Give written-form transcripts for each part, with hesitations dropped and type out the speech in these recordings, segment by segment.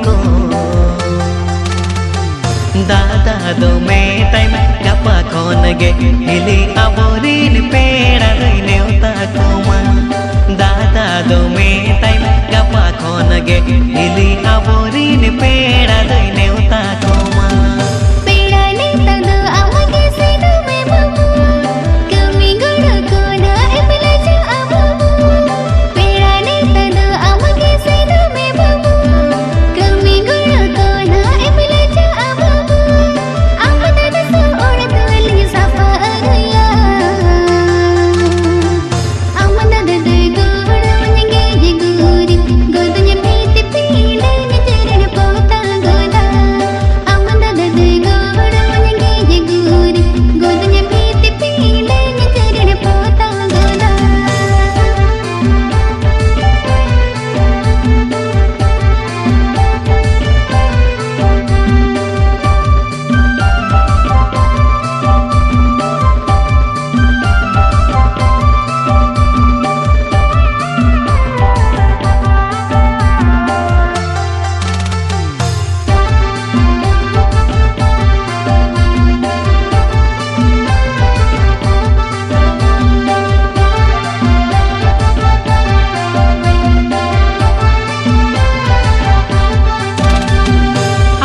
को दादा दो में टाइम गपा खोन गे हिली अबोरीन पेड़ा दई नेवता को मा दादा दो में टाइम गपा खोन गे हिली अबोरीन पेड़ा दई नेवता को मा पेड़ा ने तद आमगे सेनु में बाबू कमी गुड़ को ना एपला जो आबू पेड़ा ने तद आमगे सेनु में बाबू कमी गुड़ को ना एपला जो आबू आमदा दसो ओड़ तुल सफा गया आमदा दद गुड़ उनगे जिगुरी गोदन पीत पीले ने चरण पोता गोदा आमदा दद गुड़ उनगे जिगुरी गोदन पीत पीले ने चरण पोता गोदा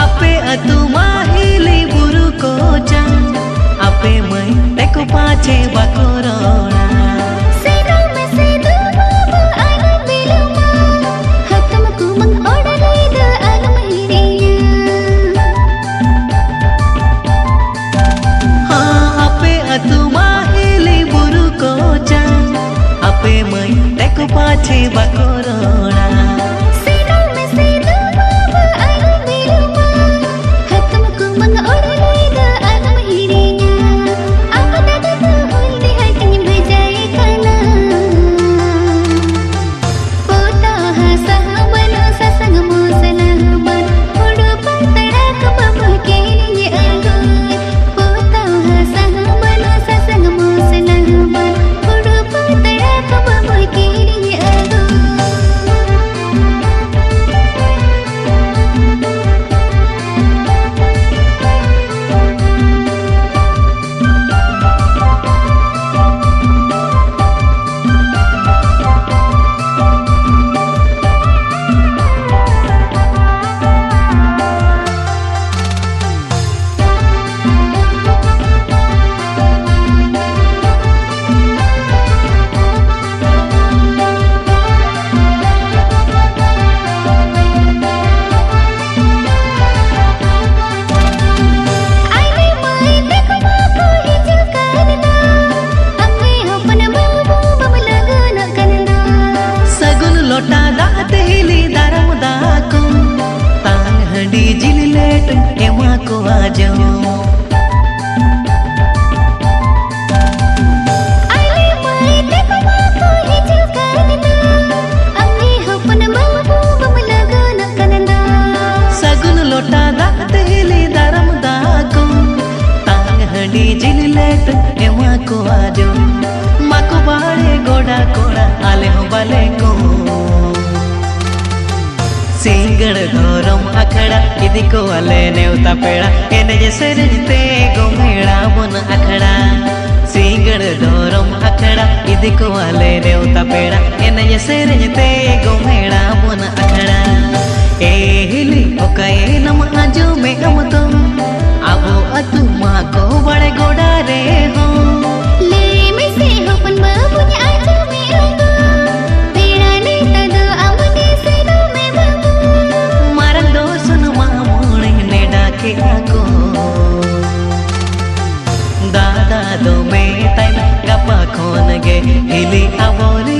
आपे अतु माहिली बुरु को जा आपे मई टेको पाचे बकोरोना सेनु में सेनु बाबू आलू बिलुमा हतम कुमंग ओड़ा रेद आलम हिरिया हाँ आपे अतु माहिली बुरु को जा आपे मई टेको पाचे बकोरोना सेनु में सेनु बाबू आलू बिलुमा हतम कुमंग ओड़ा रेद आलम हिरिया आमदा दद हुंदी हटनी बजाए खाना पोता हसा बनो ससंग मोसला बन उड़ो पातड़ा कबाबू के लिए अलगोय पोता हसा बनो ससंग मोसला बन उड़ो पातड़ा कबाबू के लिए अलगोय आईने माई देखो बाबू हिजो करना अम्मे होपन बाबू बम लगन करना सगुन लोटा दाते हिली दारम दाको तांग हंडी जिल लेट एमा को आजो आईने माई देखो बाबू हिजो करना अम्मे होपन बाबू बम लगन करना सगुन लोटा दाते हिली दारम दाको तांग हंडी जिल लेट एमा को आजो माको बाड़े गोड़ा कोड़ा आले हो बाले को सिंगड़ धोरम अखड़ा इदी को आले नेवता पेड़ा एने जे सेरजते गो मेड़ा बन अखड़ा सिंगड़ धोरम अखड़ा इदी को आले नेवता पेड़ा एने जे सेरजते गो मेड़ा बन अखड़ा ए हिली ओकाए नम आजो में हम तो आबो अतु मा को बड़े गोड़ा रे हो ले में से होपन बाबू ने आजो में रंगो पेड़ा ने तद आमगे सेनु में बाबू मारन दो सुन मामोणे ने डाके आको दादा दो में टाइम गपा खोन गे हिली अबोरी